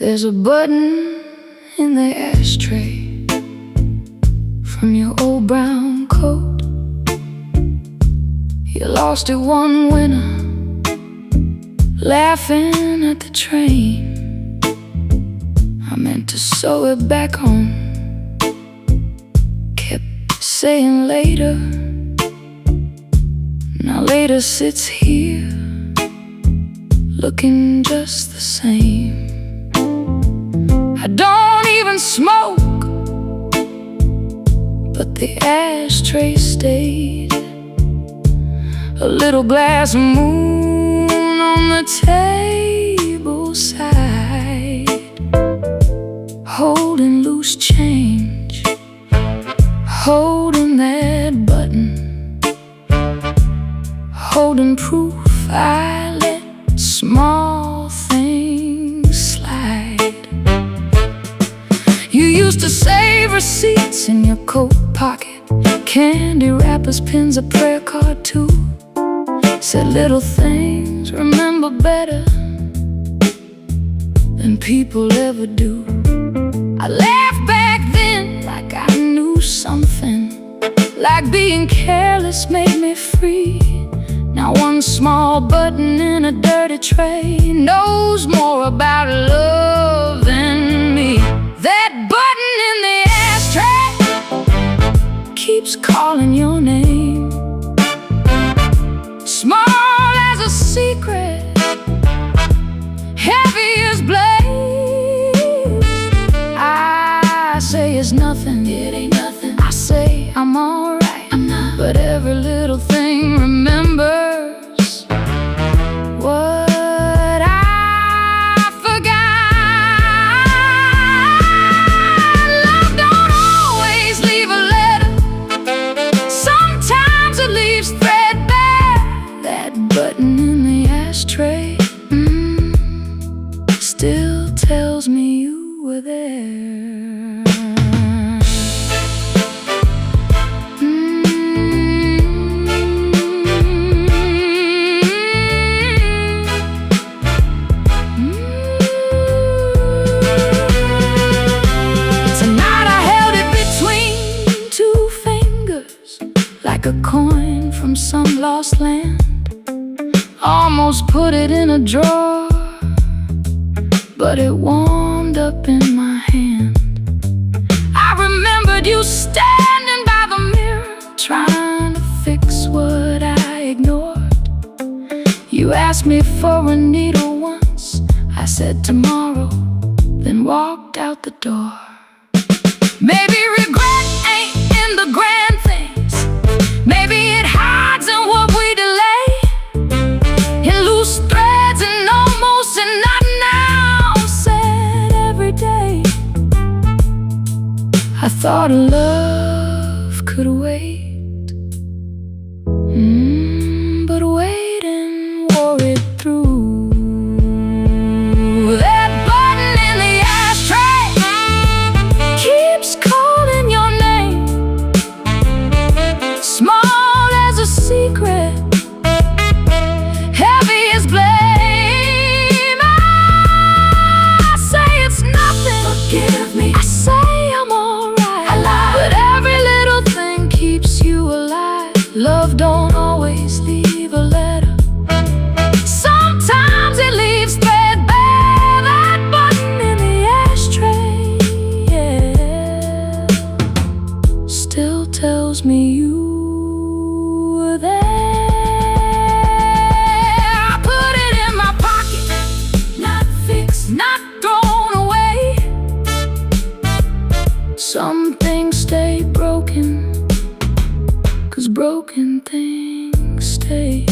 There's a button in the ashtray from your old brown coat. You lost it one winter, laughing at the train. I meant to sew it back on, kept saying later. Now later sits here, looking just the same. I don't even smoke, but the ashtray stayed. A little glass moon on the table side, holding loose change, holding that button, holding proof I let small things slide. You used to save receipts in your coat pocket, candy wrappers, pins, a prayer card too. Said little things remember better than people ever do. I laughed back then like I knew something, like being careless made me free. Now one small button in a dirty tray knows more about love than me. That button in the ashtray keeps calling your name, small as a secret, heavy as blame. I say it's nothing, it ain't nothing. I say I'm alright, I'm not. But every little thing remembers what I forgot. Love don't always leave a letter, sometimes it leaves threadbare. That button in the ashtray still tells me you were there. Tonight I held it between two fingers, like a coin from some lost land. Almost put it in a drawer, but it warmed up in my hand. I remembered you standing by the mirror, trying to fix what I ignored. You asked me for a needle once, I said tomorrow, then walked out the door. Maybe regret ain't in the grand things, maybe it hides in what we delay, in loose threads and almost and not now, said every day. I thought love could wait, but waiting wore it through. That button in the ashtray keeps calling your name, small as a secret, heavy as blame. I say it's nothing, forgive me. I say I'm alright, I lied. But every little thing keeps you alive. Love don't always leave a letter, sometimes it leaves threadbare. That button in the ashtray, yeah, still tells me you were there. I put it in my pocket, not fixed, not thrown away. Some things stay broken, 'cause broken things stay.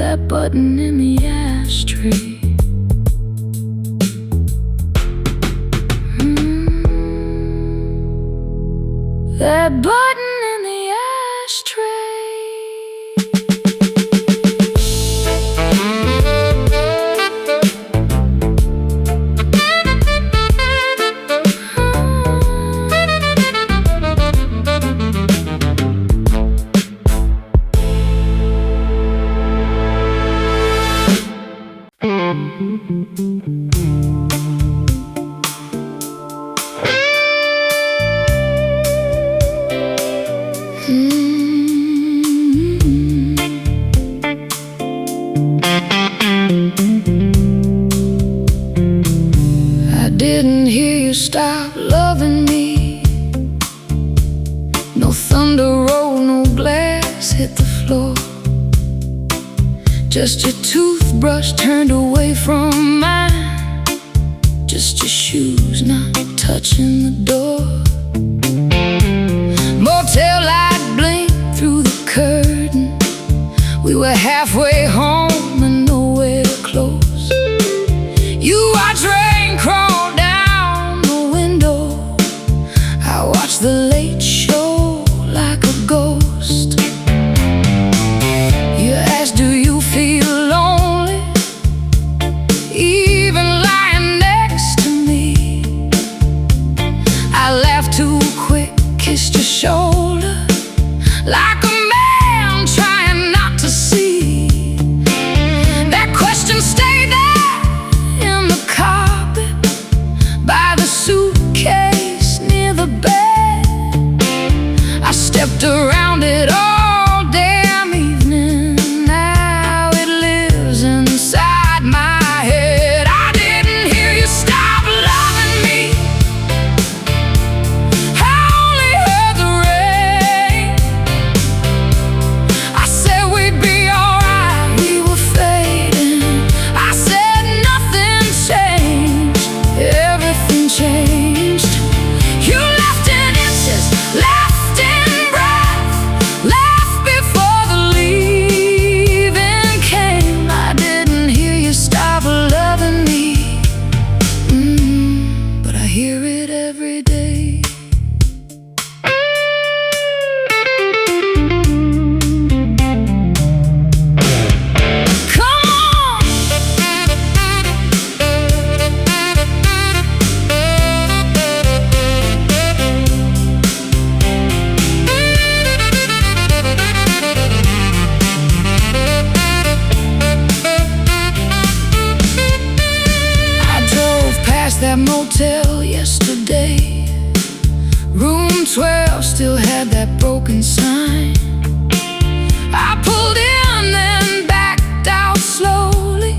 That button in the ashtray. That button in the ashtray. floor. Just your toothbrush turned away from mine, just your shoes not touching the door. Motel light blinked through the curtain. We were halfway home and nowhere close. You watched rain crawl down the window. I watched the late show like a ghost. You asked, do you feel lonely, even lying next to me? I laughed too quick, kissed your shoulder like a man trying not to see. That question stayed there in the carpet, by the suitcase near the bed. I stepped around it all damn evening. Now it lives inside my head. I didn't hear you stop loving me. I only heard the rain. I said we'd be alright, we were fading. I said nothing changed, everything changed. You left in inches, left in breath, left before the leaving came. I didn't hear you stop loving me, but I hear it every day. Come on! I drove past that motel yesterday. Room 12 still had that broken sign. I pulled in, then backed out slowly,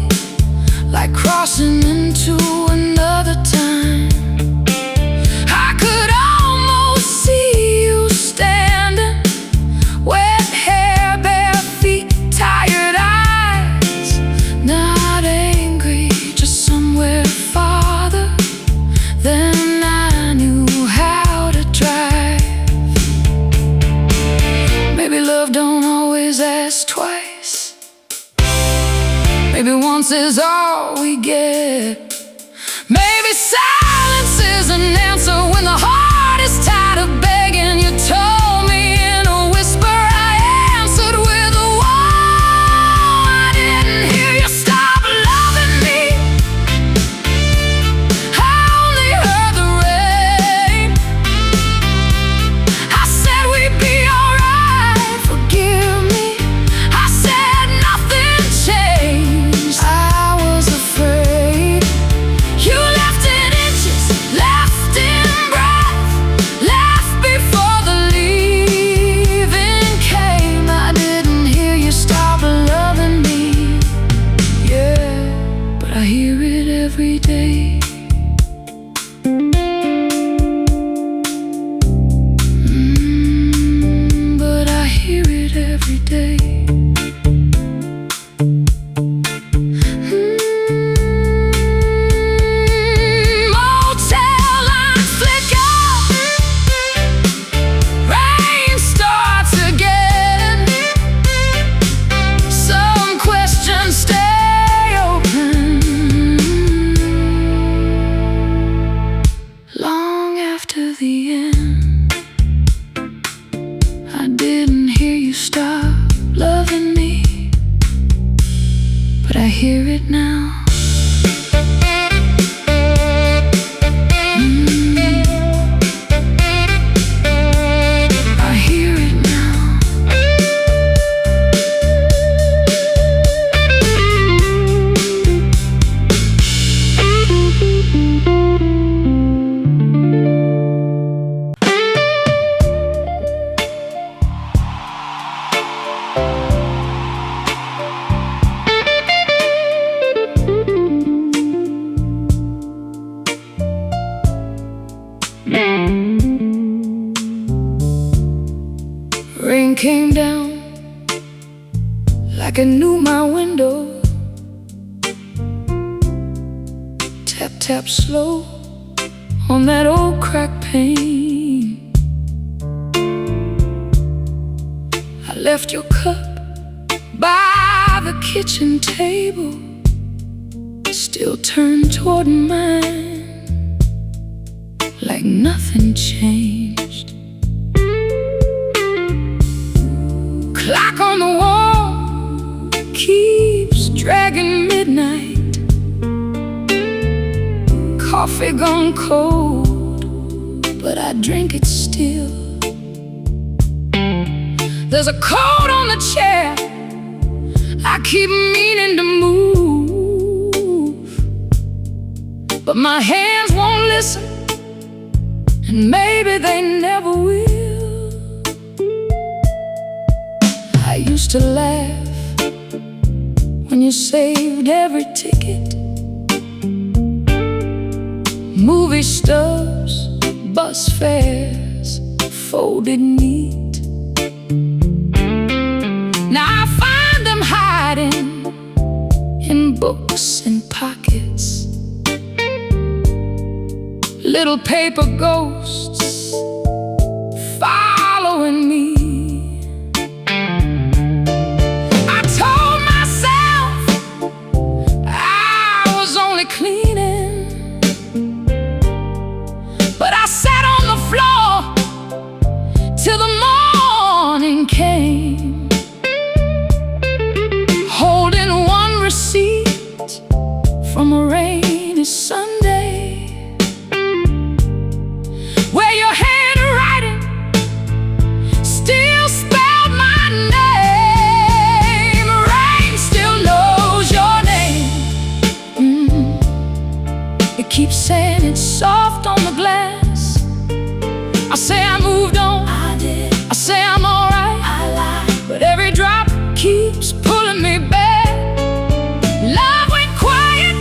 like crossing into another time. I could almost see you standing, wet hair, bare feet, tired eyes. Not angry, just somewhere farther than I knew how to drive. Maybe love don't always ask twice. Maybe once is all we get. Maybe silence is an answer when the heart is tired of begging. You told me in a whisper, I answered with a whoa. I didn't hear you stop loving me. I only heard the rain. I said we'd be alright, forgive me. I said nothing changed. I was afraid like it knew my window. Tap, tap slow on that old crack pane. I left your cup by the kitchen table, still turned toward mine, like nothing changed. Clock on the wall keeps dragging midnight. Coffee gone cold, but I drink it still. There's a coat on the chair I keep meaning to move, but my hands won't listen, and maybe they never will. I used to laugh when you saved every ticket. Movie stubs, bus fares, folded neat. Now I find them hiding in books and pockets, little paper ghosts following me. I told myself I was only cleaning, but I sat on the floor till the morning came, holding one receipt from a rainy Sunday, where your handwriting still spelled my name. Rain still knows your name. It keeps saying it's soft on the glass. I say I moved on, I did. I say I'm alright, I lied, but every drop keeps pulling me back. Love went quiet,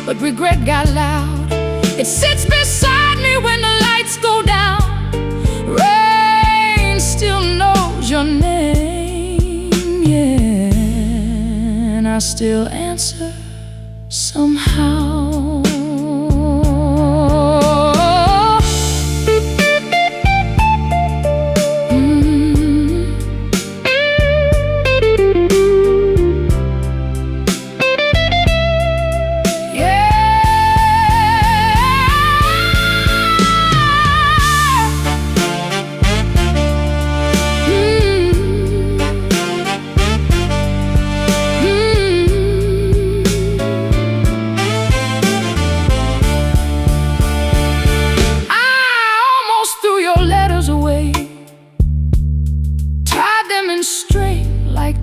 but regret got loud. It sits beside me when the lights go down. Rain still knows your name, yeah, and I still answer somehow.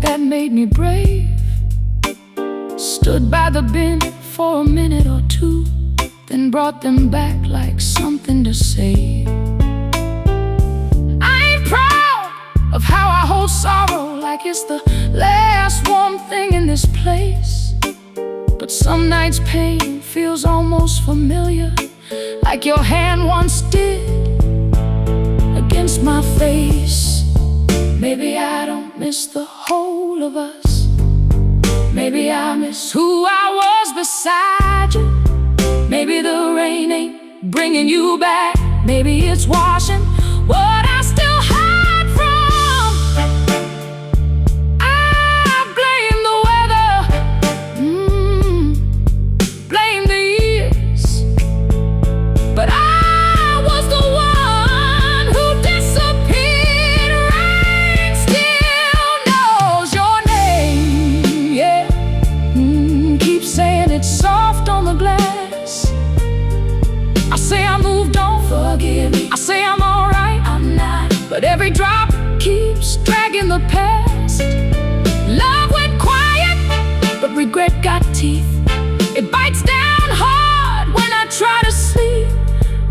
That made me brave. Stood by the bin for a minute or two, then brought them back like something to save. I ain't proud of how I hold sorrow, like it's the last warm thing in this place. But some nights pain feels almost familiar, like your hand once did against my face. Maybe I don't miss the whole of us. Maybe I miss who I was beside you. Maybe the rain ain't bringing you back. Maybe it's washing what I still hide from. I blame the weather, blame the years, but I was the one who disappeared. Rain still knows your name, yeah. Keep saying it's soft on the glass. I say I moved on, forgive me. I say I'm alright, I'm not, but every drop keeps dragging the past. Love went quiet, but regret got teeth. It bites down hard when I try to sleep.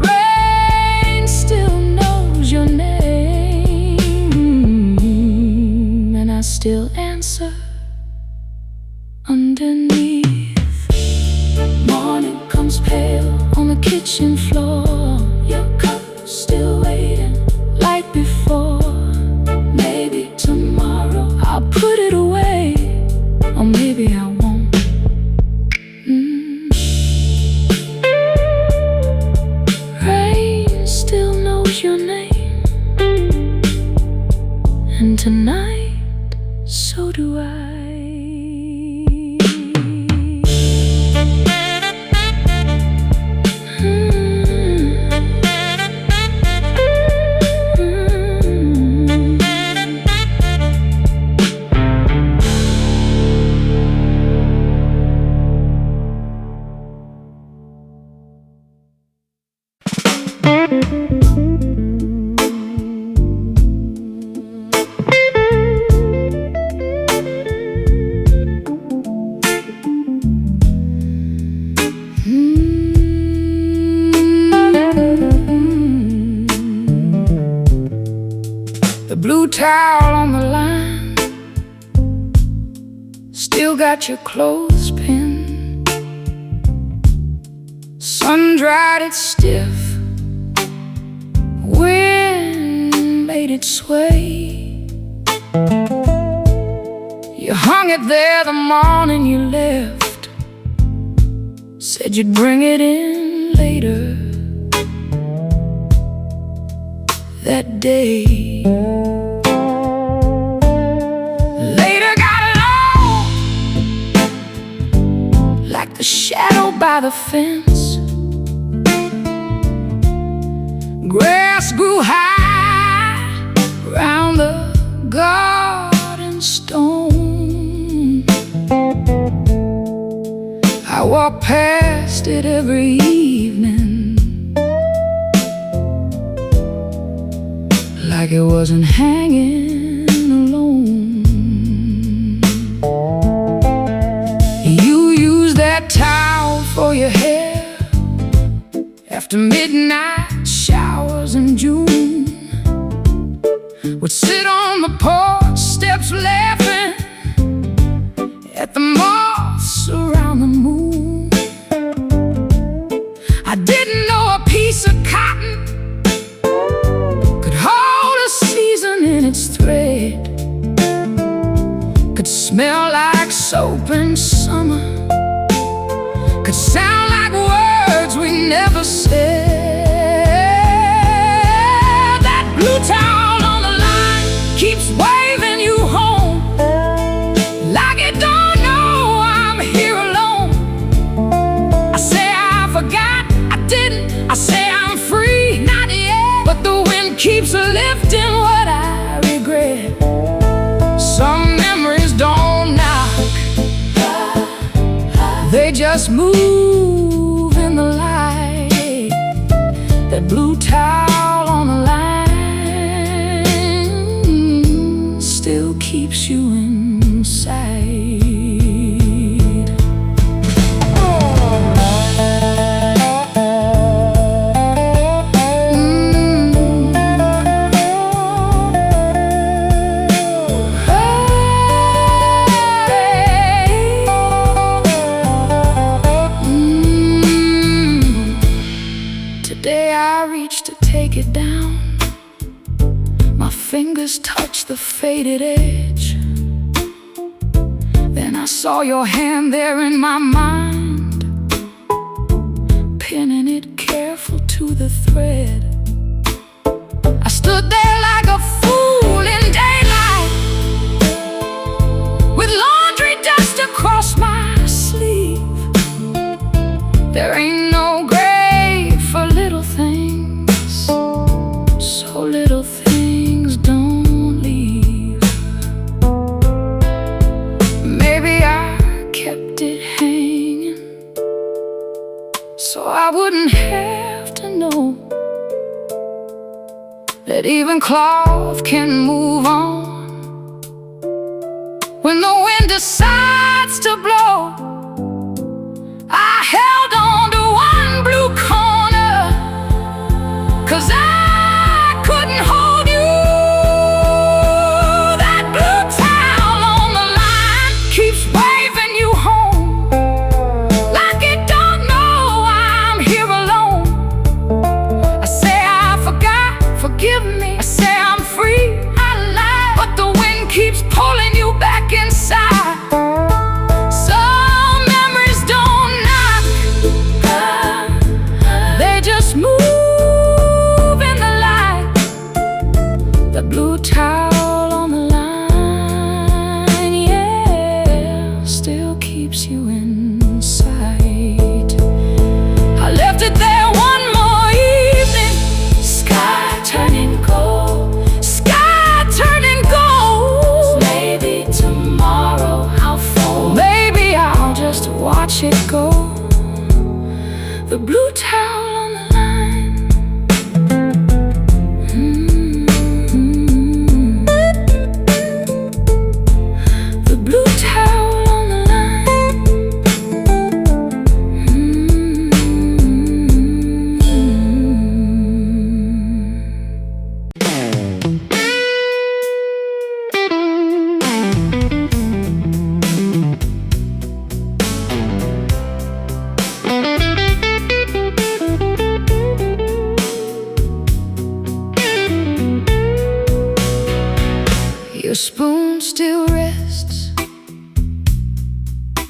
Rain still knows your name, and I still answer underneath. Morning comes pale on the kitchen floor. Your cup still waiting like before. Maybe tomorrow I'll put it away. so do I. The blue towel on the line, still got your clothes pinned. Sun dried it stiff, wind made it sway. You hung it there the morning you left, said you'd bring it in later that day. Later got long, like the shadow by the fence. Grass grew high round the garden stone. I walk past it every evening, like it wasn't hanging alone. You used that towel for your hair after midnight showers in June. Would sit on the porch steps laughing at the moths around the moon. I didn't know a piece of cotton could hold a season in its thread, could smell like soap in summer, could sound like words we never said. That blue towel on the line keeps waving you home, like it don't know I'm here alone. I say I forgot, I didn't. I say I'm free, not yet. But the wind keeps lifting what I regret. Some memories don't knock, they just move in the light. That blue towel on the line still keeps you inside. Today I reached to take it down, my fingers touched the faded edge. Then I saw your hand there in my mind, pinning it careful to the thread. I stood there like a fool in daylight, with laundry dust across my sleeve. There ain't no grave for little things, so little things don't leave. Maybe I kept it hanging so I wouldn't have to know that even cloth can move on when the wind decides to blow. I held on to one blue corner, 'cause I couldn't hold you. That blue towel on the line keeps waving you home, like it don't know I'm here alone. I say I forgot, forgive me. I say I'm free,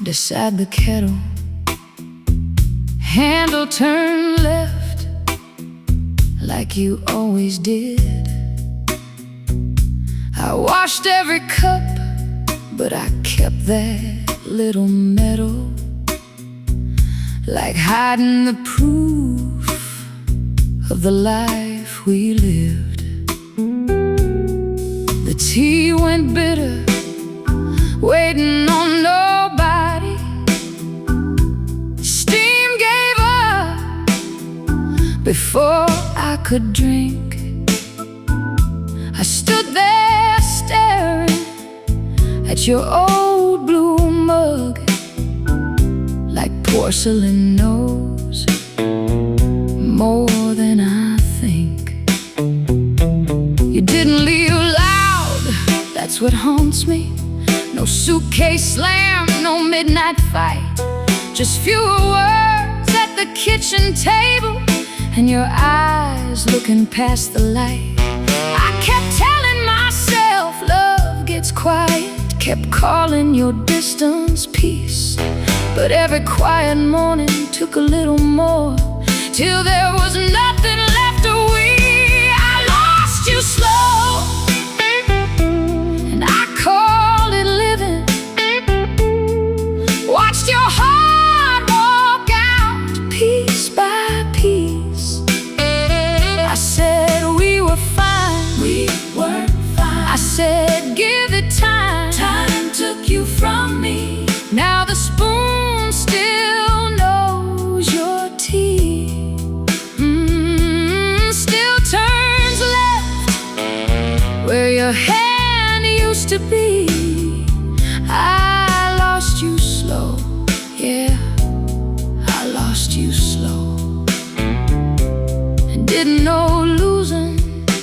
beside the kettle, handle turned left like you always did. I washed every cup, but I kept that little medal, like hiding the proof of the life we lived. The tea went bitter, waiting on nobody. Steam gave up before I could drink. I stood there staring at your old blue mug, like porcelain knows more than I think. You didn't leave loud, that's what haunts me. No suitcase slam, no midnight fight, just fewer words at the kitchen table and your eyes looking past the light. I kept telling myself love gets quiet, kept calling your distance peace, but every quiet morning took a little more, till there was nothing left to we. I lost you slow, and I called it living. Watched your heart walk out piece by piece. I said we were fine, we were fine. I said give it time, time took you from me. Now the spoon still knows your tea, still turns left where your hand used to be. I lost you slow, yeah, I lost you slow, and didn't know losing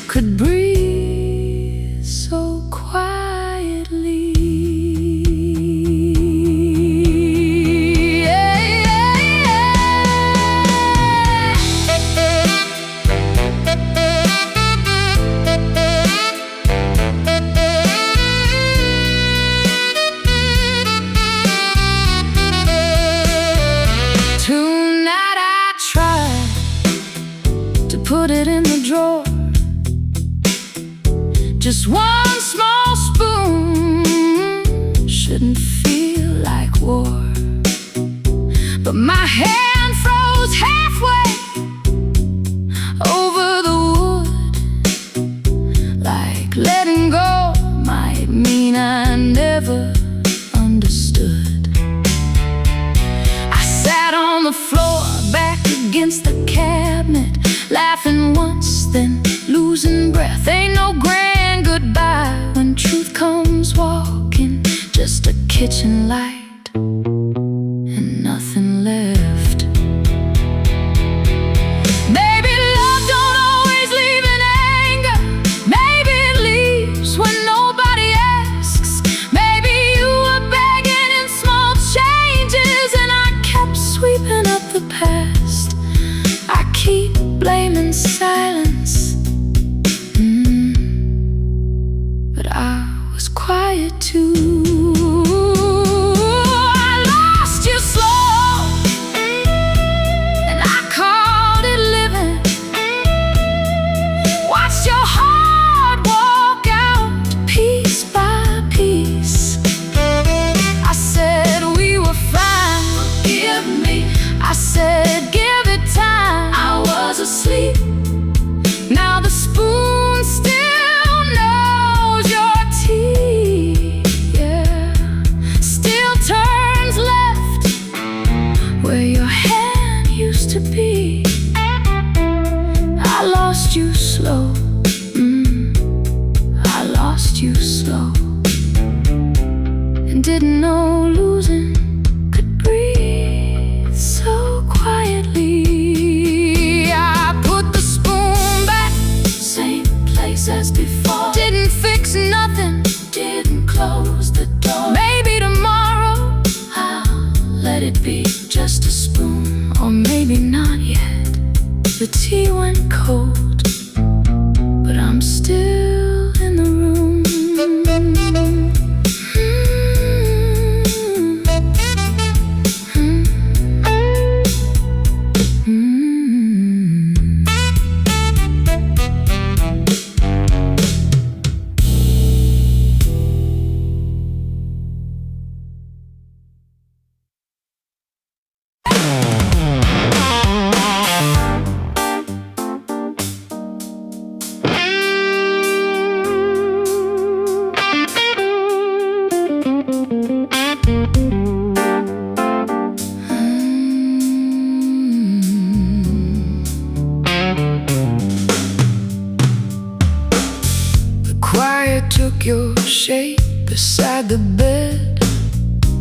could breathe so quietly. Tonight I tried to put it in the drawer, just one small spoon shouldn't feel like war. But my hand froze halfway over the wood, like letting go might mean I never understood. I sat on the floor, back against the cabinet, laughing once, then losing breath. Ain't no grand goodbye when truth comes walking, just a kitchen light and nothing left. Maybe love don't always leave in anger, maybe it leaves when nobody asks. Maybe you were begging in small changes and I kept sweeping up the past. I keep blaming silence, but I was quiet too. I lost you slow, and I called it living. Watched your heart walk out piece by piece. I said we were fine, forgive me. I said give it time, I was asleep. Now the spoon still knows your tea, yeah, still turns left where your hand used to be. I lost you slow, I lost you slow, and didn't know losing could breathe so quietly. I put the spoon back, same place as before. Didn't fix nothing, didn't close the door. Maybe tomorrow I'll let it be just a spoon, or maybe not yet. The tea went cold, but I'm still in the room. beside the bed,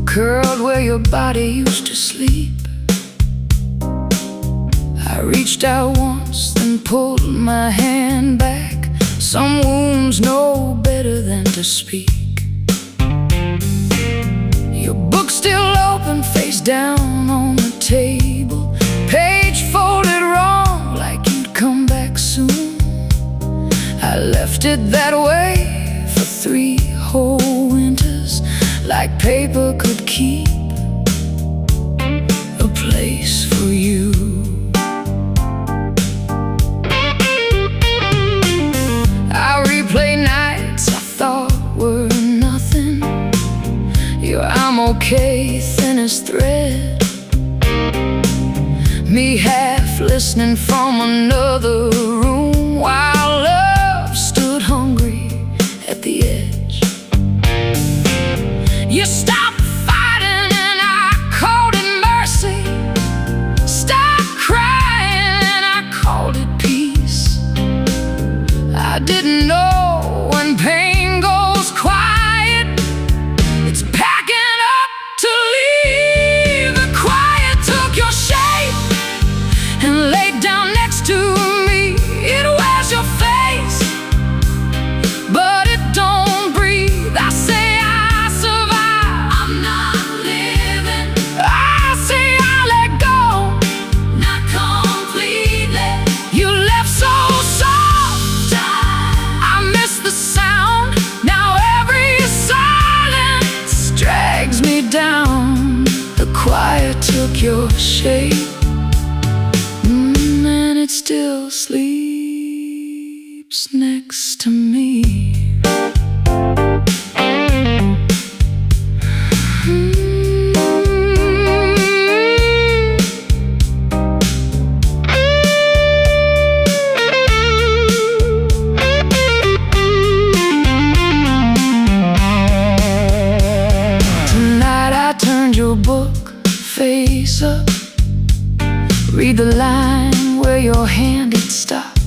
curled where your body used to sleep. I reached out once, then pulled my hand back. Some wounds know better than to speak. Your book still open, face down on the table, page folded wrong, like you'd come back soon. I left it that way for 3 whole winters, like paper could keep a place for you. I replay nights I thought were nothing, your I'm okay, thin as thread, me half listening from another room while love stood hungry at the edge. You stopped fighting and I called it mercy, stopped crying and I called it peace. I didn't know when pain goes quiet, it's packing up to leave. The quiet took your shape and laid down next to me. It wears your face, but it don't breathe. I say I survive, I'm not living. I say I let go, not completely. You left so soft, I miss the sound. Now every silence drags me down. The quiet took your shape, and it still sleeps next to me. Tonight I turned your book face up, read the line where your hand had stopped.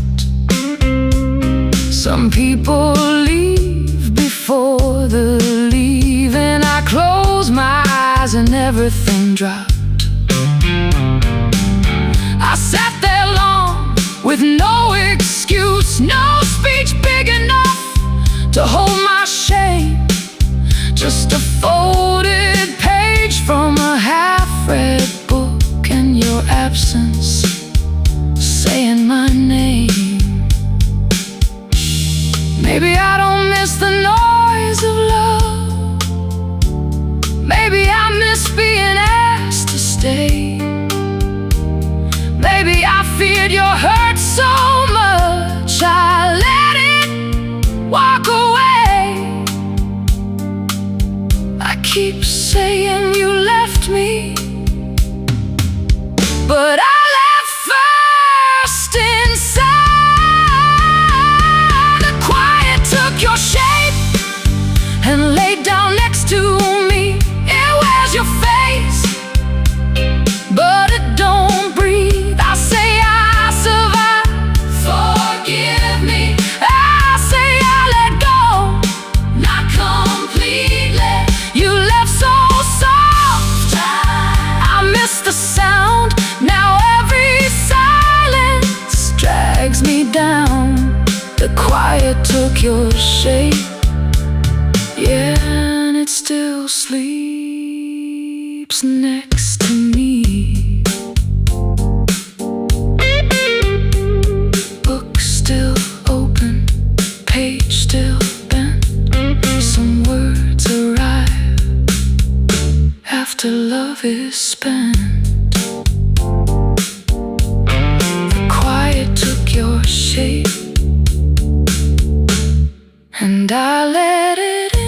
Some people leave before the leaving. I closed my eyes and everything dropped. I sat there long with no excuse, no speech big enough to hold my shame. Just a folded page from a half-read book and your absence saying my name. Maybe I don't miss the noise of love, maybe I miss being asked to stay. Maybe I feared your hurt so much I let it walk away. I keep saying you left me, but I left first inside. The quiet took your shape and laid down next to me. It wears your face, but it don't breathe. I say I survive, forgive me. I say I let go, not completely. You left so soft, I miss the sound. Now every silence drags me down. The quiet took your shape, yeah, and it still sleeps next to me. Book still open, page still bent. Some words arrive after love is spent. The quiet took your shape, and I let it in.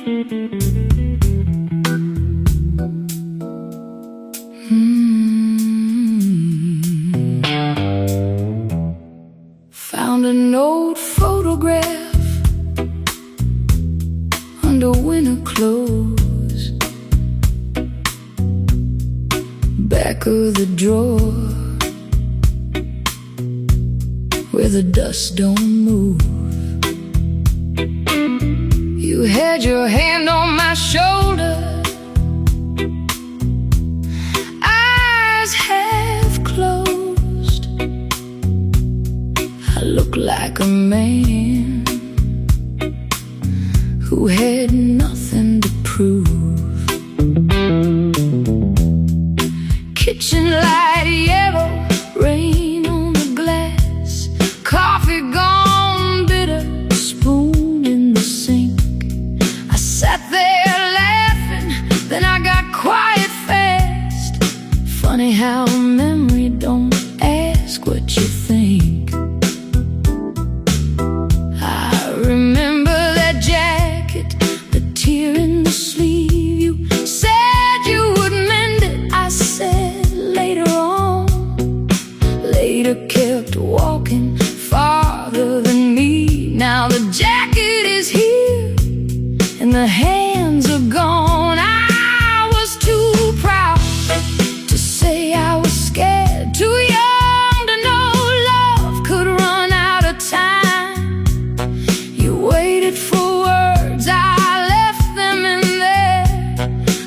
Found an old photograph under winter clothes, back of the drawer where the dust don't move. You had your hand on my shoulder, eyes half closed. I look like a man who had nothing to prove. Kitchen light yellow, rain on the glass, coffee gone bitter, spoon in the sink. I sat there laughing, then I got quiet fast. Funny how memory don't ask what you think. I remember that jacket, the tear in the sleeve. You said you would mend it, I said later on. Later kept walking farther than me. Now the jacket is here and the hands are gone. I was too proud to say I was scared, too young to know love could run out of time. You waited for words, I left them in there,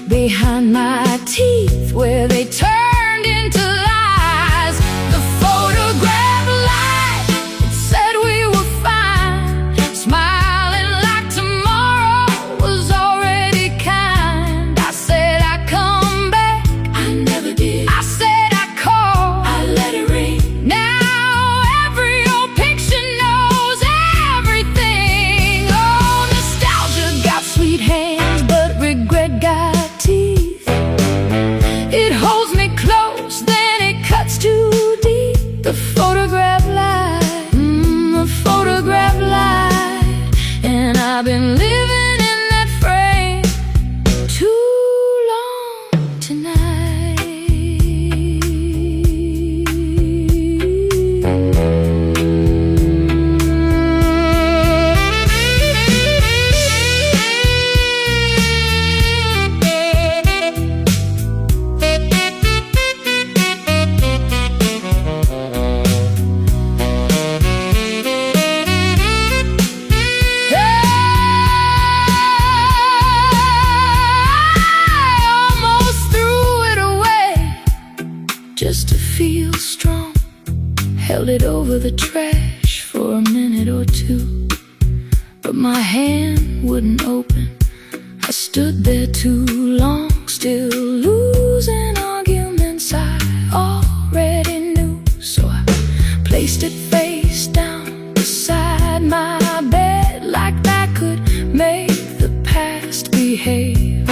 behind my teeth where they turned into lies. The photograph lied, it said we were fine, smiling like tomorrow was already kind. I said I'd come back, I never did. I said I'd call, I let it ring. Now every old picture knows everything. Oh, nostalgia got sweet hands, but regret got teeth. It holds me close, then it cuts too deep. The photograph lied, the photograph lied, and I've been living in that frame too long tonight. Just to feel strong, held it over the trash for a minute or two, but my hand wouldn't open. I stood there too long, still losing arguments I already knew. So I placed it face down beside my bed, like that could make the past behave.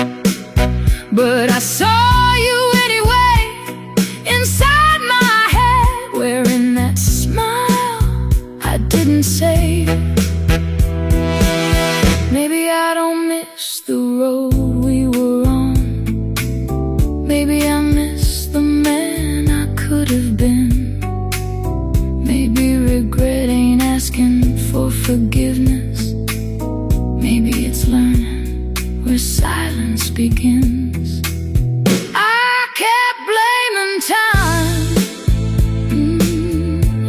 But I saw you anyway, inside my head, wearing that smile I didn't say. Maybe I don't miss the road we were on. Maybe I miss the man I could have been. Maybe regret ain't asking for forgiveness. Maybe it's learning where silence begins. I kept blaming time,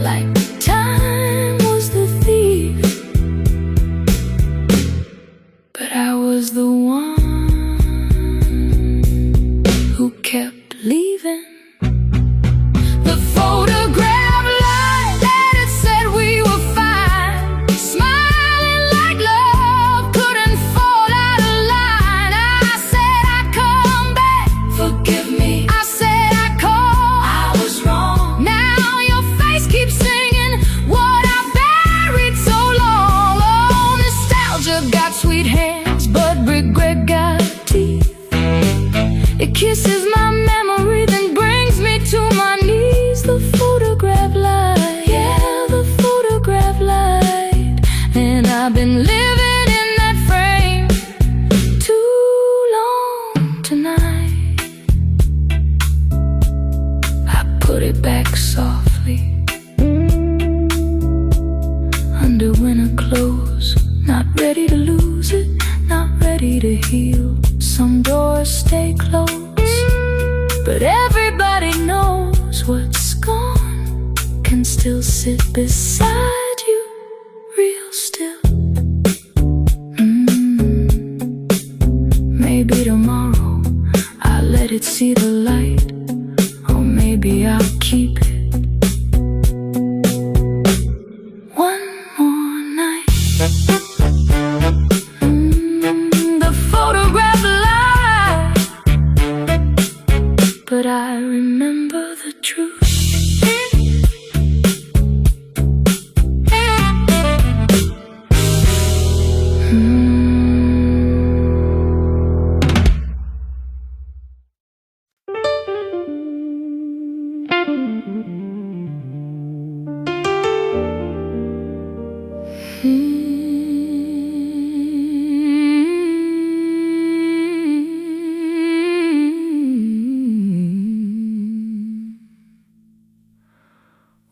like time was the thief, but I was the one who kept leaving. The photograph lied, and it said we were fine, smiling like love couldn't fall out of line. I said I'd come back, forgive me. I said I'd call, I was wrong. Now your face keeps singing what I buried so long. Oh, nostalgia got sweet hands, but regret got teeth. It kisses my memory, then brings me to my knees. The photograph lied, yeah, the photograph lied, and I've been living in that frame ready to heal. Some doors stay closed, but everybody knows what's gone can still sit beside you real still. Maybe tomorrow I'll let it see the light, or maybe I'll keep it one more night. The photograph lied, but I remember the truth.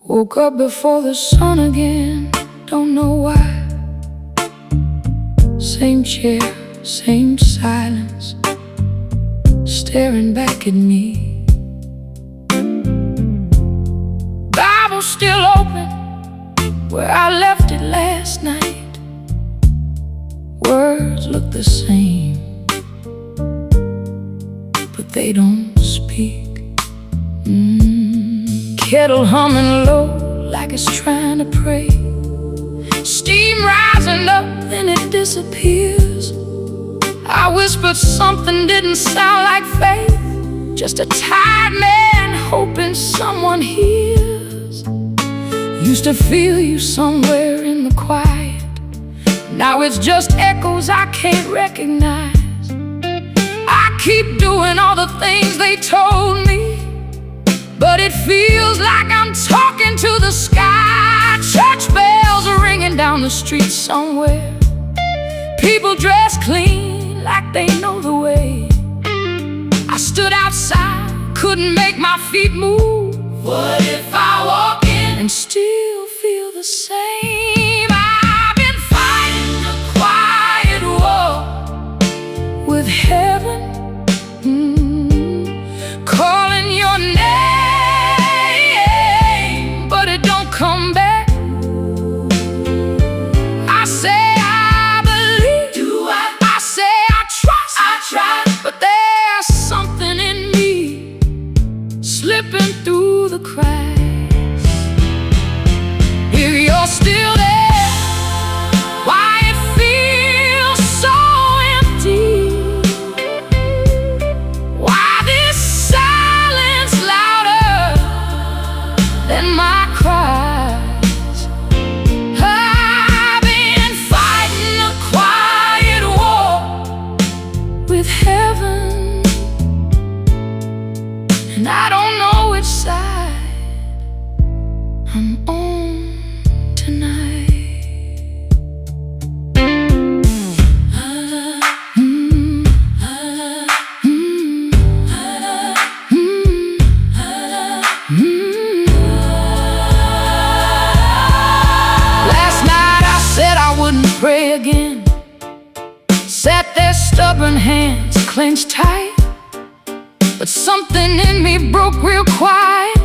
Woke up before the sun again, don't know why. Same chair, same silence, staring back at me. Bible still open where I left it last night. Words look the same, but they don't speak. Kettle humming low like it's trying to pray. Steam rising up, then it disappears. I whispered something didn't sound like faith, just a tired man hoping someone hears. Used to feel you somewhere in the quiet, now it's just echoes I can't recognize. I keep doing all the things they told me, but it feels like I'm talking to the sky. Church bells are ringing down the street somewhere. People dressed clean like they know the way. I stood outside, couldn't make my feet move. What if I walk in and still feel the same? I've been fighting a quiet war with heaven, calling your name, but it don't come back. I say I believe, I say I trust, I try, but there's something in me slipping through the cracks. If you're still there, why it feels so empty? Why this silence louder than my cries? I've been fighting a quiet war with heaven, and I don't know which side I'm on tonight. Last night I said I wouldn't pray again. Sat there, stubborn hands clenched tight, but something in me broke real quiet,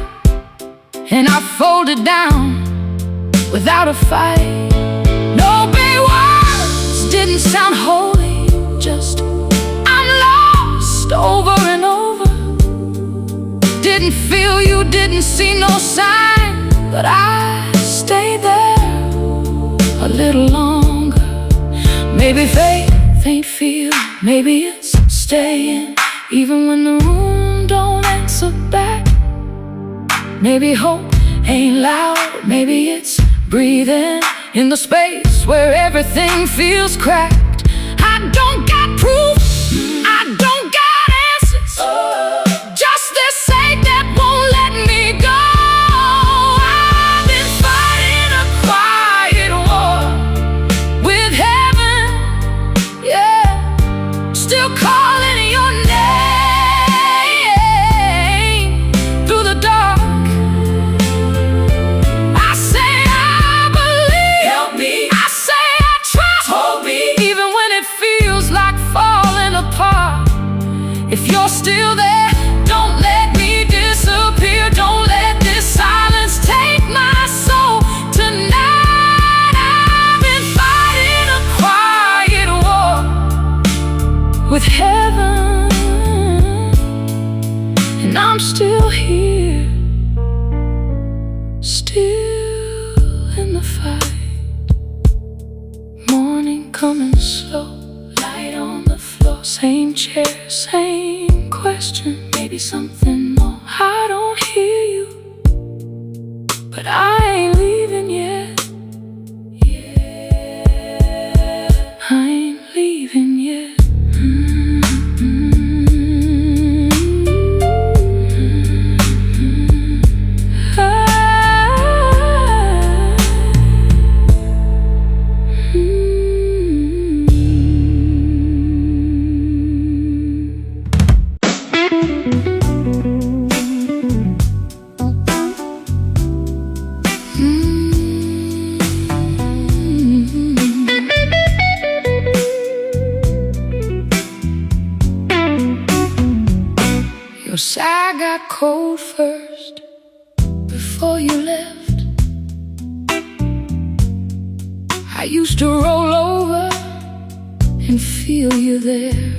and I folded down without a fight. No big words, didn't sound holy, just I'm lost over and over. Didn't feel you, didn't see no sign, but I stayed there a little longer. Maybe faith ain't feel, maybe it's staying even when the room don't answer back. Maybe hope ain't loud, maybe it's breathing in the space where everything feels cracked. I don't got proof, I don't got answers, just this ache that won't let me go. I've been fighting a quiet war with heaven, yeah, still calling your name through the dark. I say I believe, help me. I say I trust, hold me, even If you're still there, don't let me disappear. Don't let this silence take my soul. Tonight I've been fighting a quiet war with heaven, and I'm still here, still in the fight. Morning coming slow, light on the floor, same chair, same question, maybe something more. I don't hear you, but I ain't leaving yet. I ain't leaving yet. Your side got cold first, before you left. I used to roll over and feel you there.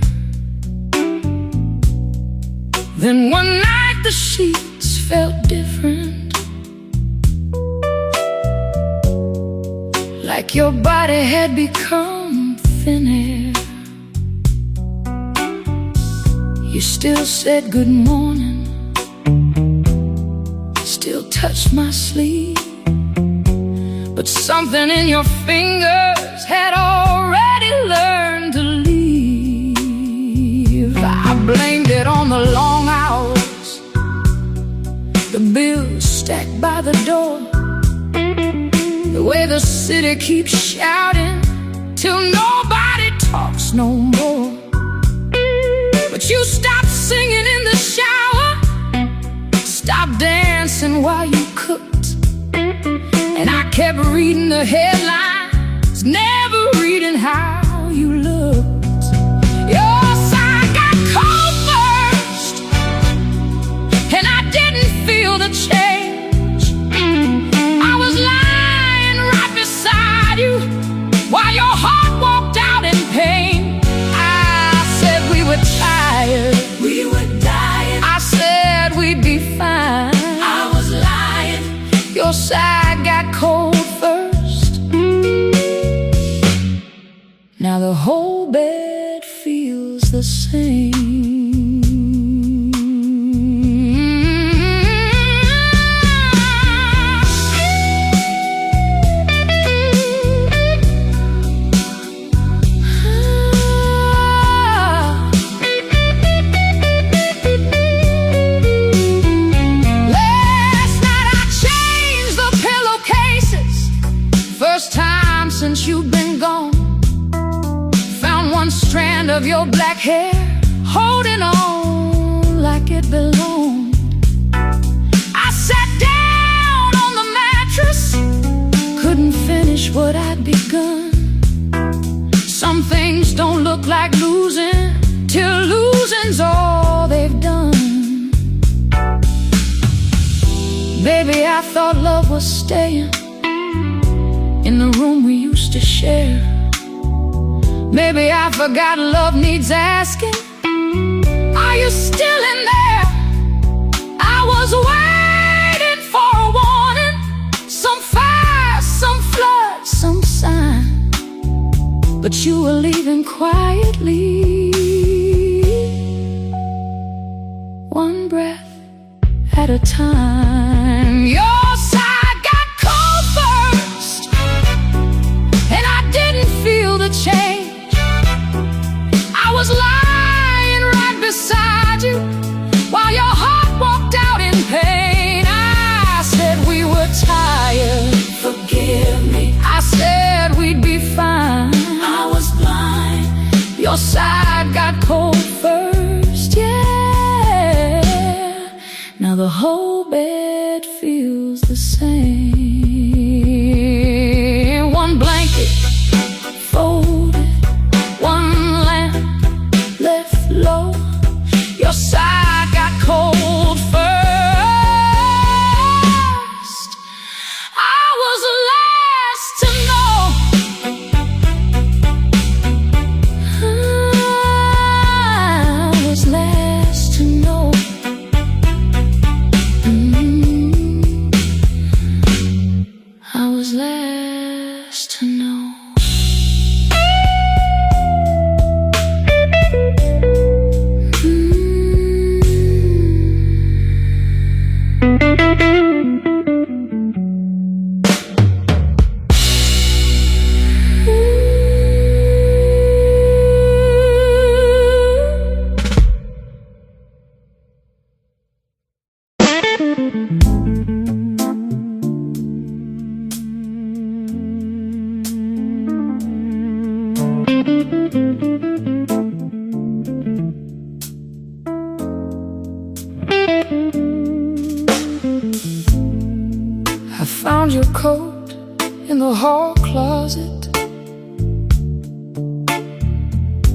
Then one night the sheets felt different, like your body had become thin air. You still said good morning, still touched my sleeve, but something in your fingers had already learned to leave. I blamed it on the long hours, the bills stacked by the door, the way the city keeps shouting till nobody talks no more. But you stopped singing in the shower, stopped dancing while you cooked, and I kept reading the headlines, never reading how you looked. Your side got cold first, and I didn't feel the change. I was lying right beside you while your heart walked out in pain. I said we were tired, we were dying. I said we'd be fine, I was lying. Your side got cold first, now the whole bed feels the same. Since you've been gone, found one strand of your black hair, holding on like it belonged. I sat down on the mattress, couldn't finish what I'd begun. Some things don't look like losing till losing's all they've done. Baby, I thought love was staying in the room we used to share. Maybe I forgot love needs asking, are you still in there? I was waiting for a warning, some fire, some flood, some sign, but you were leaving quietly, one breath at a time. Your side got cold first, and I didn't feel the change. I was lying right beside you while your heart walked out in pain. I said we were tired, forgive me. I said we'd be fine, I was blind. Your side got cold first, yeah. Now the whole bed feels the same. One blanket folded, one lamp left low,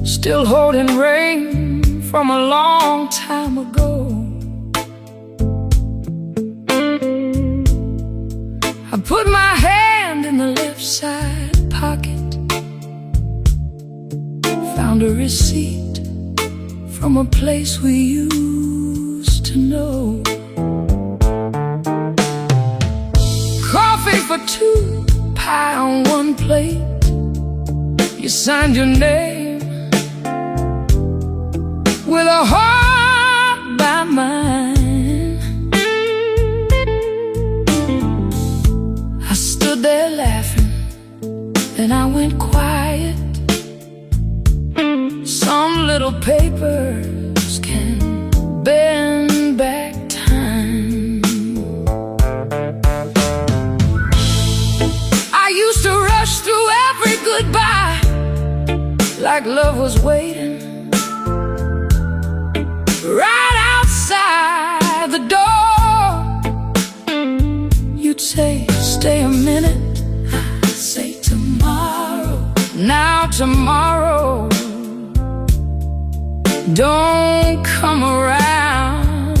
still holding rain from a long time ago. I put my hand in the left side pocket, found a receipt from a place we used to know. Coffee for two, pie on one plate. You signed your name with a heart by mine. I stood there laughing, then I went quiet. Some little papers can bend back time. I used to rush through every goodbye like love was waiting right outside the door. You'd say, stay a minute. I'd say, tomorrow. Now tomorrow don't come around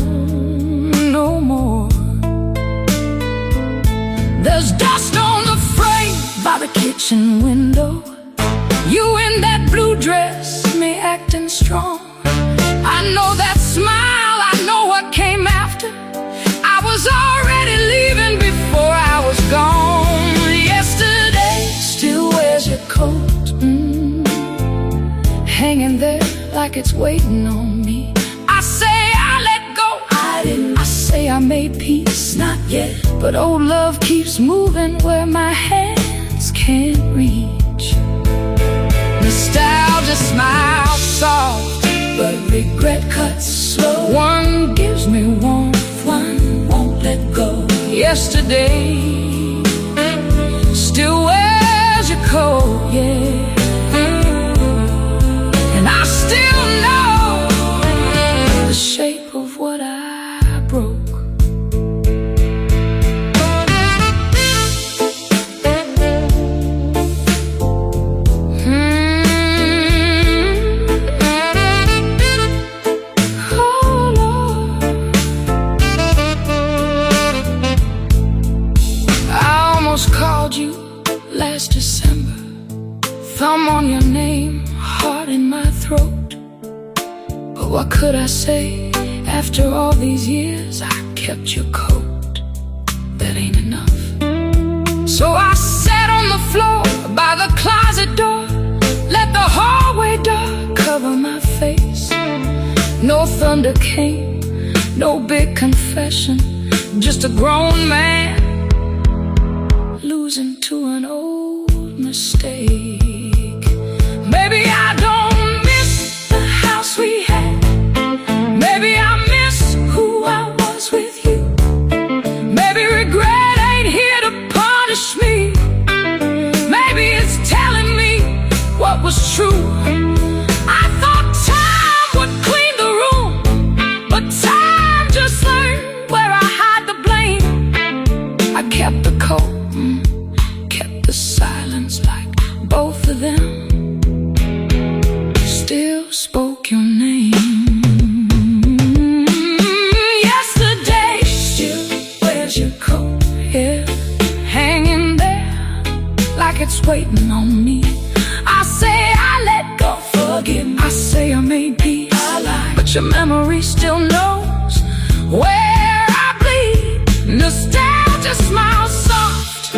no more. There's dust on the frame by the kitchen window. You in that blue dress, me acting strong. I know that smile, I know what came after. I was already leaving before I was gone. Yesterday still wears your coat, hanging there like it's waiting on me. I say I let go, I didn't. I say I made peace, not yet. But old love keeps moving where my hands can't reach. Nostalgia smiles soft, but regret cuts slow. One gives me warmth, one won't let go. Yesterday still wears your coat, yeah. And I still know the shape of what I broke. Called you last December, thumb on your name, heart in my throat. But what could I say? After all these years, I kept your coat. That ain't enough. So I sat on the floor by the closet door, let the hallway dark cover my face. No thunder came, no big confession, just a grown man losing to an old mistake. Maybe I don't miss the house we had. Maybe I miss who I was with you. Maybe regret ain't here to punish me. Maybe it's telling me what was true. I thought time would clean the room, but time just learned where I hide the blame. I kept the coat, kept the silence, like both of them still spoke your name. Yesterday still wears your coat, yeah, hanging there like it's waiting on me. I say I let go, forgive me. I say I made peace, I lied, but your memory still knows where I bleed. Nostalgia smiles soft,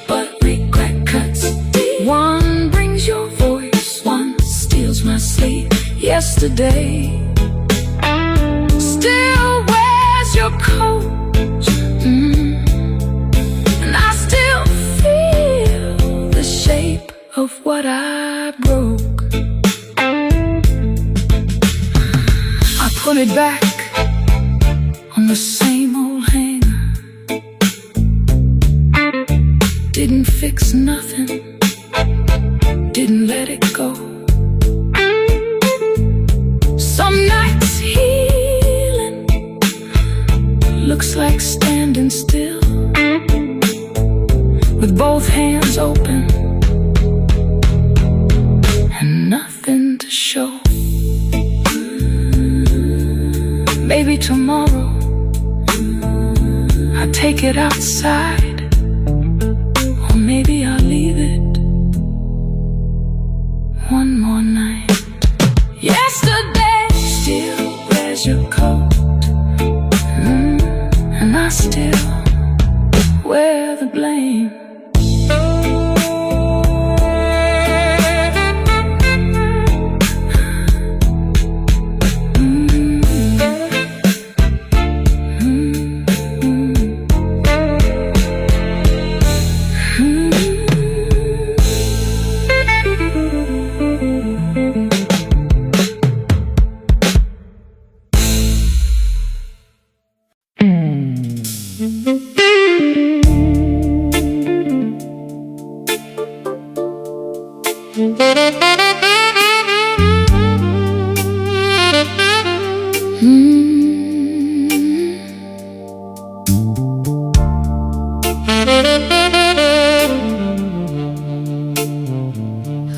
but regret cuts deep. One brings your voice, one steals my sleep. Yesterday still wears your coat, and I still feel the shape of what I broke. I put it back on the same old hanger. Didn't fix nothing, didn't let it go. Some nights healing looks like standing still, with both hands open and nothing to show. Maybe tomorrow I'll take it outside, or maybe I'll leave it one more night. Yesterday still wears your coat, and I still wear the blame.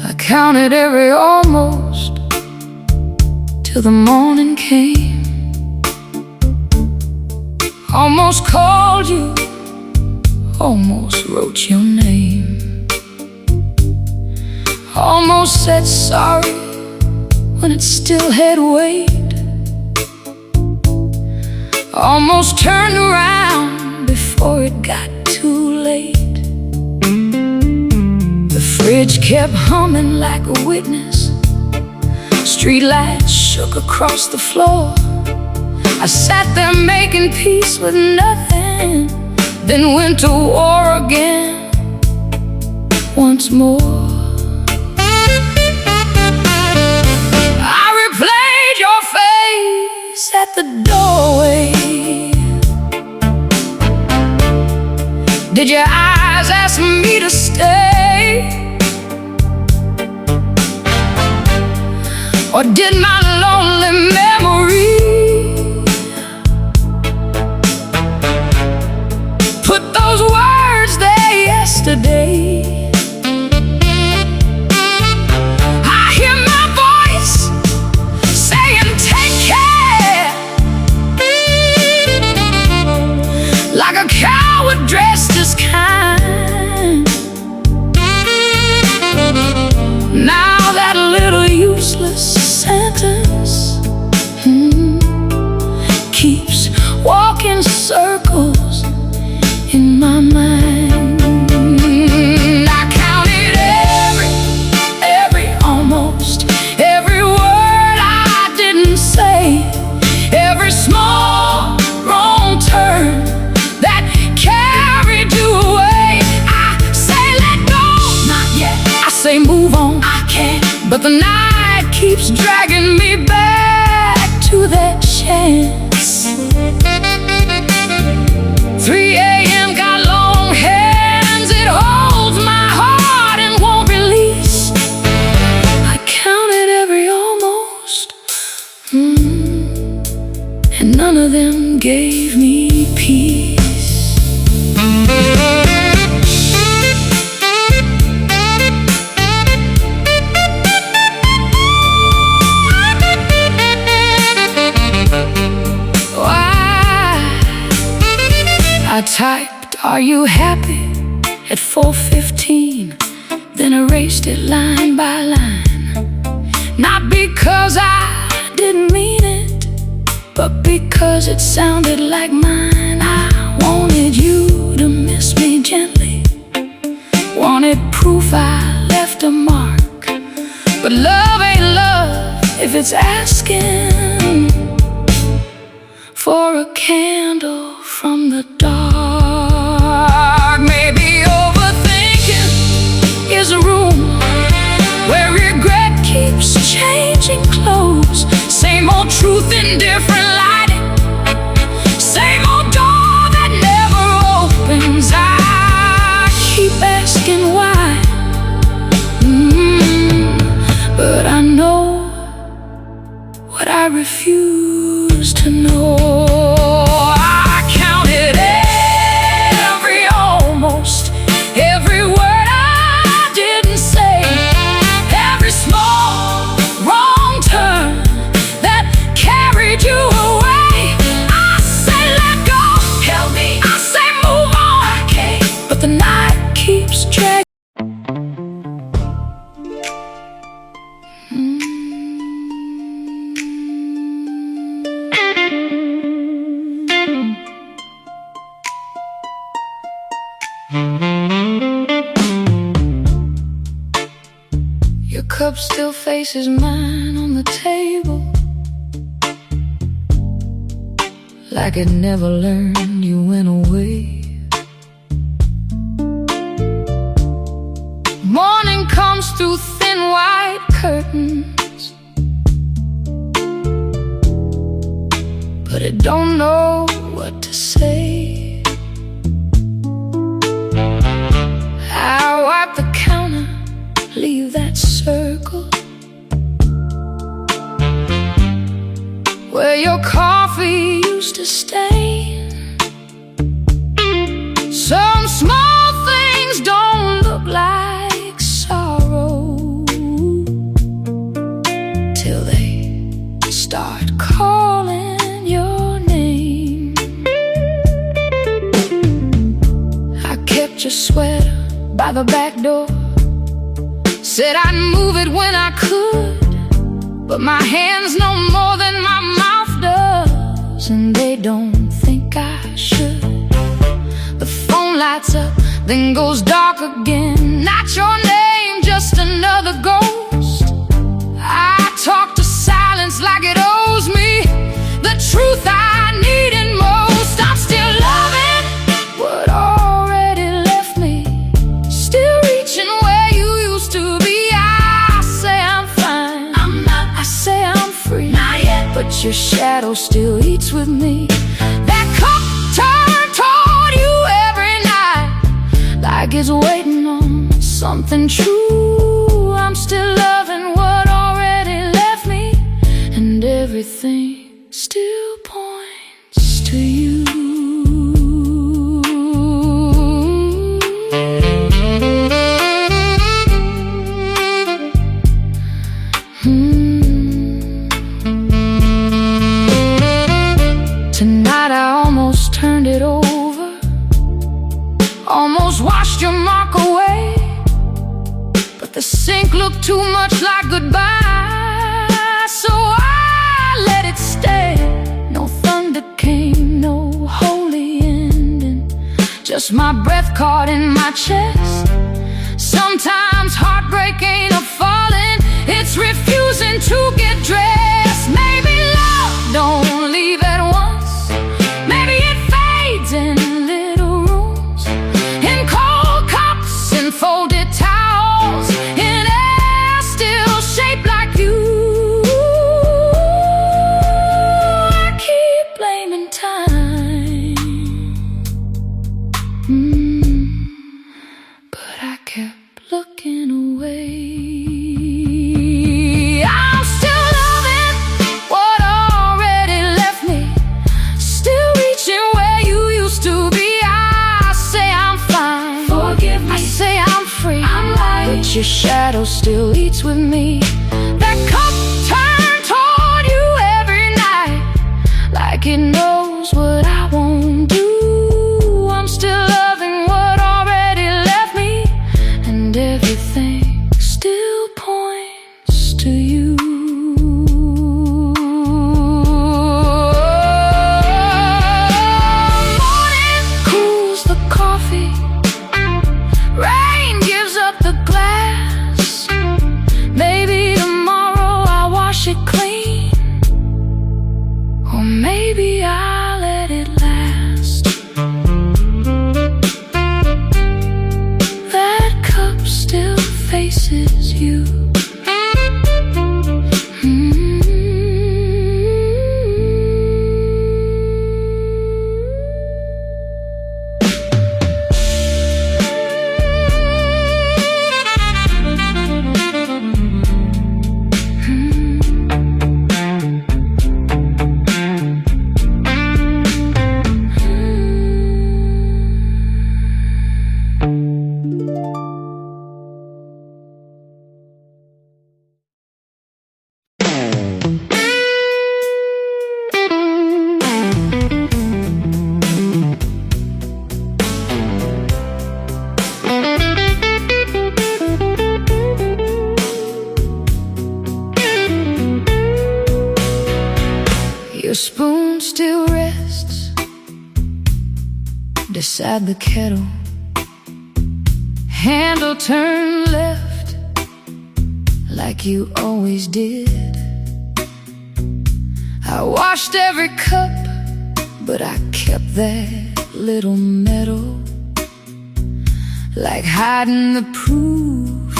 I counted every almost till the morning came. Almost called you, almost wrote your name, almost said sorry when it still had weight, almost turned around before it got too late. The fridge kept humming like a witness, streetlights shook across the floor. I sat there making peace with nothing, then went to war again once more. I replayed your face at the doorway. Did your eyes ask me to stay? Or did my lonely memory put those words there yesterday? I hear my voice saying take care, like a coward dressed as kind. Now that little useless sentence keeps walking circles in my mind. I counted every almost, every word I didn't say, every small wrong turn that carried you away. I say let go, not yet. I say move on, I can't. But the night keeps dragging me back to that chance. 3 a.m. got long hands, it holds my heart and won't release. I counted every almost, and none of them gave me peace. I typed, "Are you happy?" at 4:15, then erased it line by line. Not because I didn't mean it, but because it sounded like mine. I wanted you to miss me gently, wanted proof I left a mark. But love ain't love if it's asking for a candle from the dark. Maybe overthinking is a room where regret keeps changing clothes. Same old truth in different lighting, same old door that never opens. I keep asking why, but I know what I refuse to know. Every word I didn't say, every small wrong cup still faces mine on the table, like it never learned you went away. Morning comes through thin white curtains, but it don't know what to say. I wipe the counter, leave that circle where your coffee used to stain. Some small things don't look like sorrow till they start calling your name. I kept your sweater by the back door, said I'd move it when I could, but my hands know more than my mouth does, and they don't think I should. The phone lights up, then goes dark again. Not your name, just another ghost. I talk to silence like it owes me the truth I need and most. I'm still loving what already left me, still reaching where you used to be. I say I'm fine, I'm not. I say I'm free, not yet. But your shadow still eats with me. That cup turned toward you every night, like it's waiting on something true. I'm still loving what already left me, and everything still points to you. Tonight I almost turned it over, almost washed your mark away, but the sink looked too much like goodbye, so I let it stay. No thunder came, no holy ending, just my breath caught in my chest. Sometimes heartbreak ain't a falling, it's refusing to get dressed. Maybe love don't leave at once, maybe it fades in little rooms, in cold cups and folded towels, in air still shaped like you. I keep blaming time, but I kept looking away. I'm still loving what already left me, still reaching where you used to be. I say I'm fine, forgive me. I say I'm free, I'm light, but your shadow still eats with me. That cup turned toward you every night, like it knows what I won't do. I'm still loving what already left me, and everything still points to you. Morning cools the coffee, rain gives up the glass. Maybe tomorrow I'll wash it clean, or maybe I'll let it last. That cup still faces you. Your spoon still rests beside the kettle, handle turned left like you always did. I washed every cup, but I kept that little medal, like hiding the proof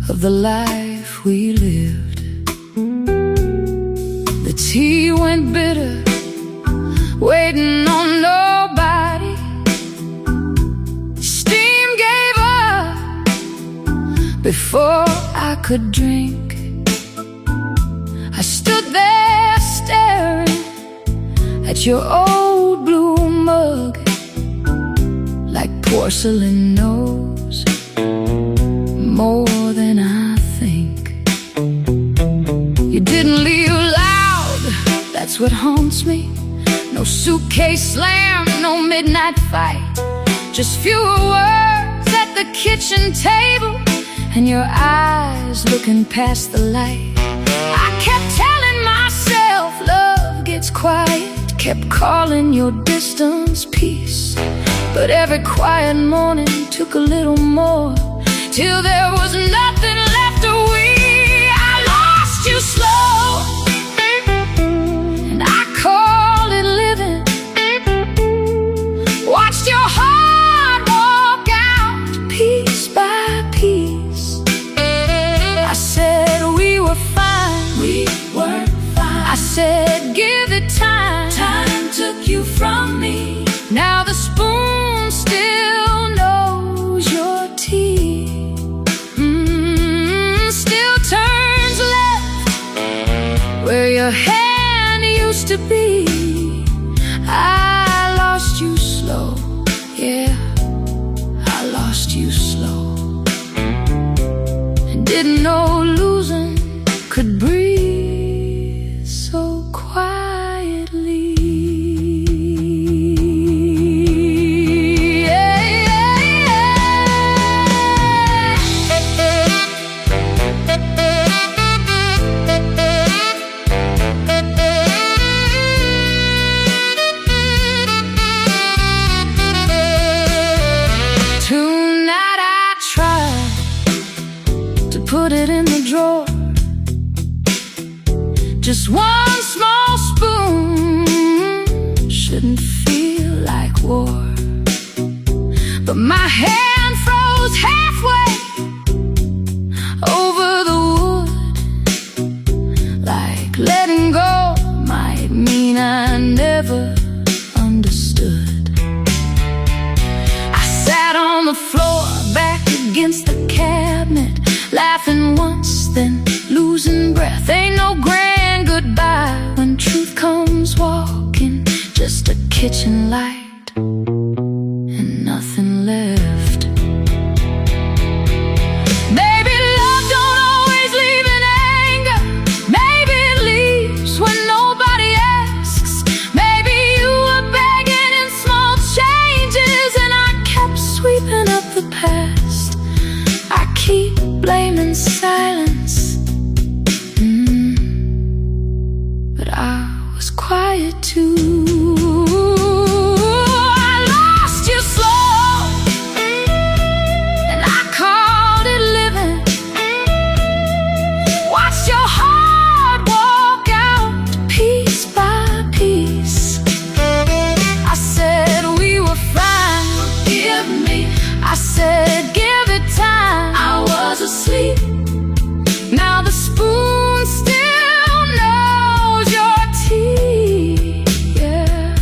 of the life we lived. The tea went bitter, waiting on nobody. Steam gave up before I could drink. I stood there staring at your old blue mug, like porcelain knows more than I think. You didn't leave loud, that's what haunts me. No suitcase slam, no midnight fight, just fewer words at the kitchen table, and your eyes looking past the light. I kept telling myself love gets quiet, kept calling your distance peace, but every quiet morning took a little more, till there was nothing left of we. I lost you slow, and I called it living. Watched your heart walk out piece by piece. I said we were fine, we were fine. I said give it time, time took you from me. Now the spoon still knows your tea, still turns left where your hand used to be. I lost you slow, yeah, I lost you slow, and didn't know losing could breathe so quietly. Tonight I tried to put it in the drawer, just one small spoon shouldn't feel like war. But my hand froze halfway over the wood, like letting go might mean I never understood. I sat on the floor, back against the cabinet, laughing once, then losing breath. Ain't no grand goodbye when truth comes walking, just a kitchen light and nothing left. Maybe love don't always leave in anger, maybe it leaves when nobody asks. Maybe you were begging in small changes, and I kept sweeping up the past. I keep blaming silence, but I was quiet too. I lost you slow, and I called it living. Watched your heart walk out piece by piece. I said we were fine, forgive me. I said give it time, I was asleep. Now the spoon still knows your tea, yeah,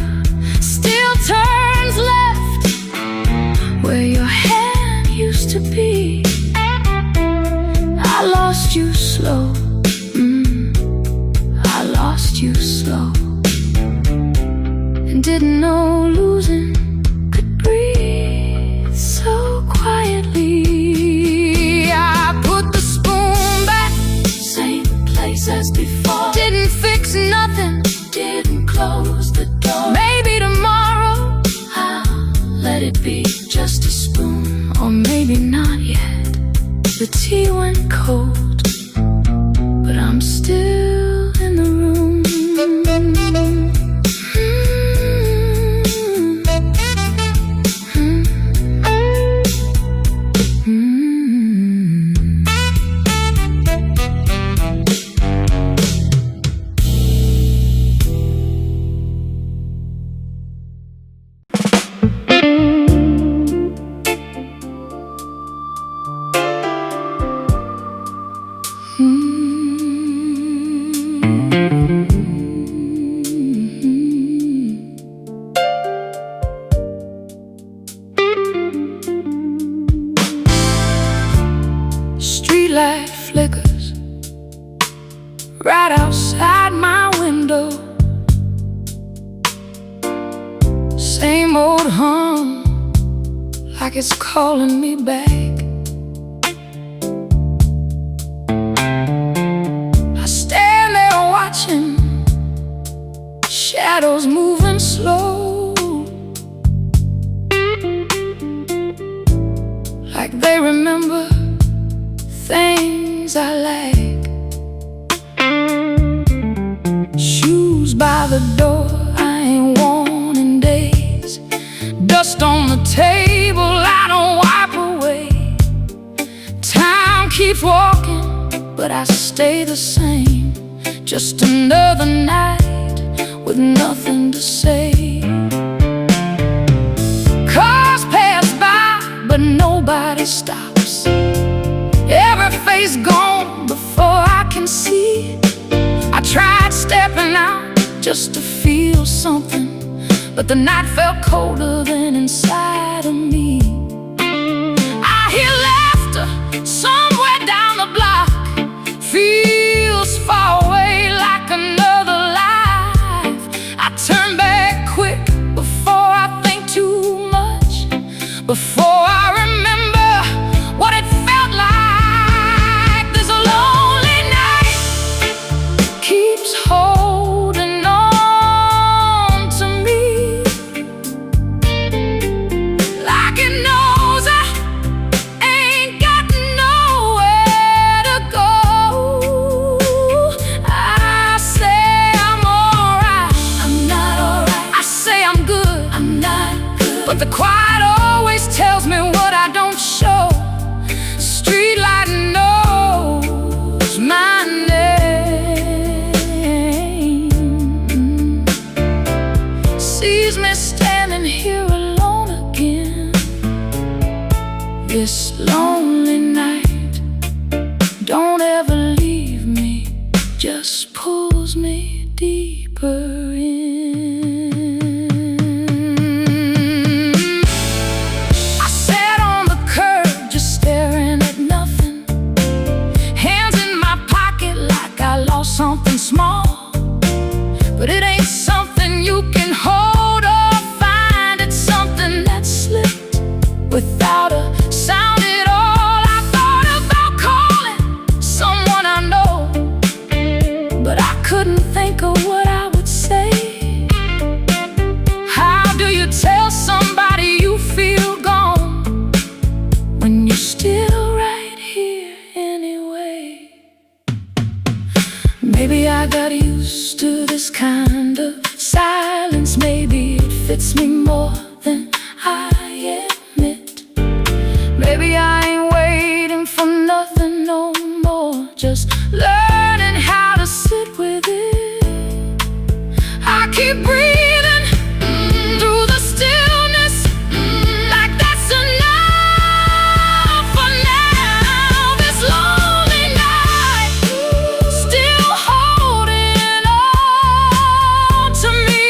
still turns left where your hand used to be. I lost you slow, I lost you slow, and didn't know losing could breathe so quietly. I put the spoon back, same place as before. Didn't fix nothing, didn't close the door. Maybe tomorrow I'll let it be just a spoon, or maybe not yet. The tea went cold, but I'm still in the room. right outside my window. Same old hum, like it's calling me back. I stand there watching shadows moving slow, like they remember things I lack. Shoes by the door I ain't worn in days, dust on the table I don't wipe away. Time keeps walking, but I stay the same. Just another night with nothing to say. Cars pass by, but nobody stops. Every face gone before I can see. I tried stepping out just to feel something, but the night felt colder than inside of me. I hear laughter somewhere down the block, feels far away like another life. I turn back quick before I think too much, before I remember what it felt like. There's a lonely night keeps holding on to me, like it knows I ain't got nowhere to go. I say I'm alright, I'm not alright. I say I'm good, I'm not good. But the quiet always tells me what I don't show. Streetlight knows my name, sees me standing here alone again. This lonely night don't ever leave me, just pulls me deeper in. I sat on the curb just staring at nothing, hands in my pocket like I lost something small. But it ain't something you can hold or find, it's something that slipped without a sound at all. I thought about calling someone I know, but I couldn't think of what I would say. How do you tell somebody you feel gone when you're still right here anyway? Maybe I got used to this kind of silence. Maybe it fits me more than I admit. Maybe I ain't waiting for nothing no more, just learning how to sit with it. I keep breathing through the stillness, like that's enough for now. This lonely night still holding on to me,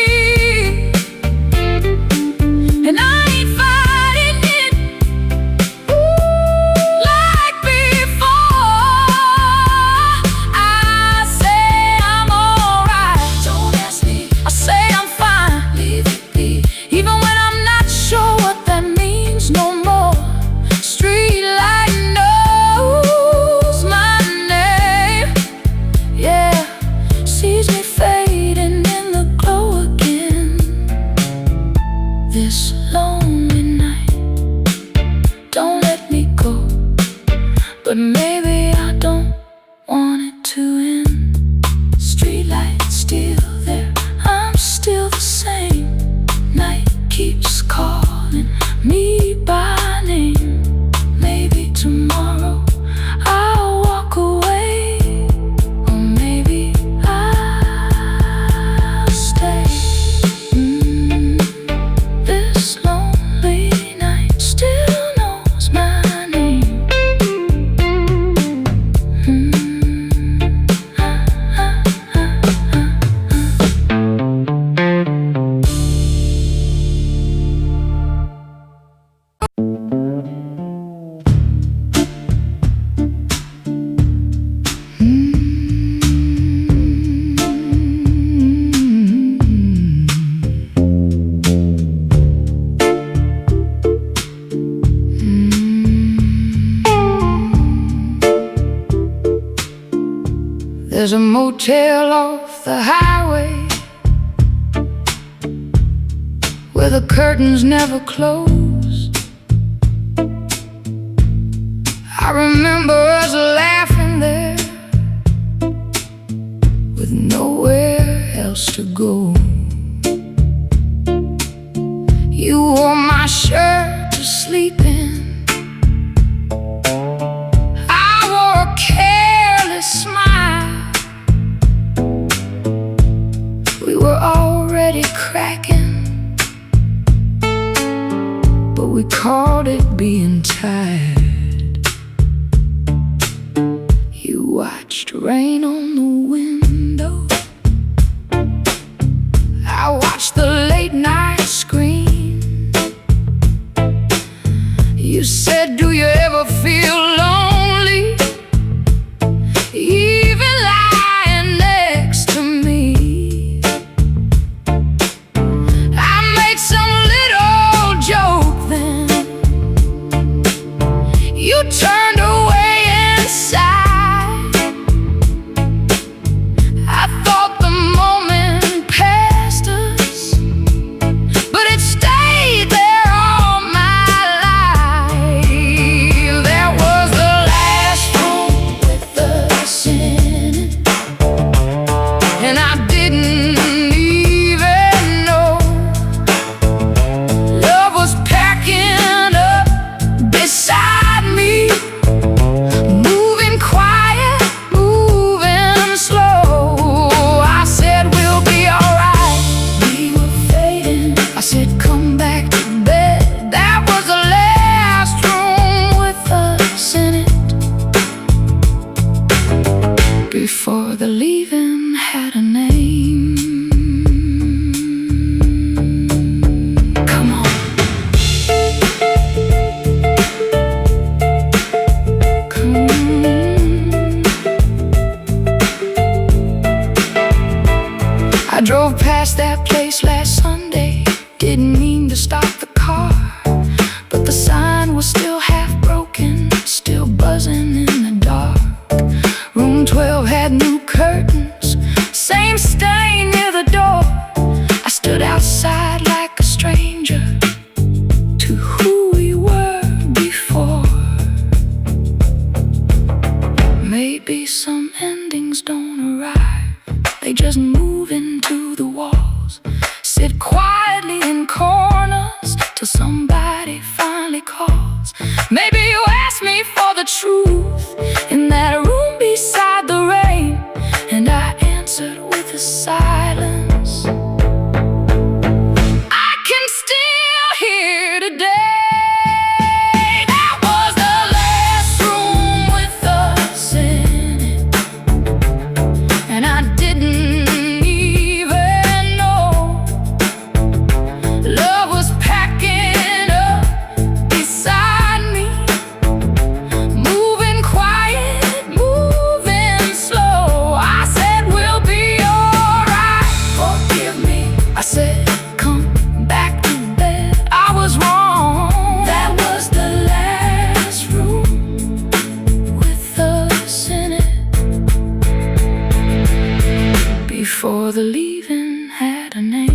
and I ain't fighting it like before. I say I'm alright, don't ask me. I say I'm fine. motel off the highway where the curtains never closed. I remember us laughing there with nowhere else to go. You wore my shirt to sleep in. I wore a careless smile. We were already cracking, but we called it being tired. You watched rain on the window. I watched the late night screen. You said, do you ever feel lonely, even lying next to me? I made some little joke then. You turned away and sighed. I thought the moment passed us, but it stayed there all my life. There was the last room with us in it, and I didn't even know love was packing up beside me, moving quiet, moving slow. I said, we'll be alright. We were fading. I said, come back to bed. That was the last room with us in it, before the leaving had a name. Come on. Come on. I drove past that place last Sunday. Didn't mean to stop the car, but the sign was still half broken, still buzzing in the dark. Room 12 had new curtains, same stain near the door. I stood outside like a stranger to who we were before. Maybe some endings don't arrive, they just move into the walls, sit quietly in corners till somebody finally calls. Maybe you asked me for the truth in that room beside the rain, and I answered with a silence I can still hear today. That was the last room with us in it, and I didn't even know love was packing up beside me, moving quiet, moving slow. I said, we'll be alright. Forgive me. I said, come back to bed. I was wrong. That was the last room with us in it, before the leaving had a name.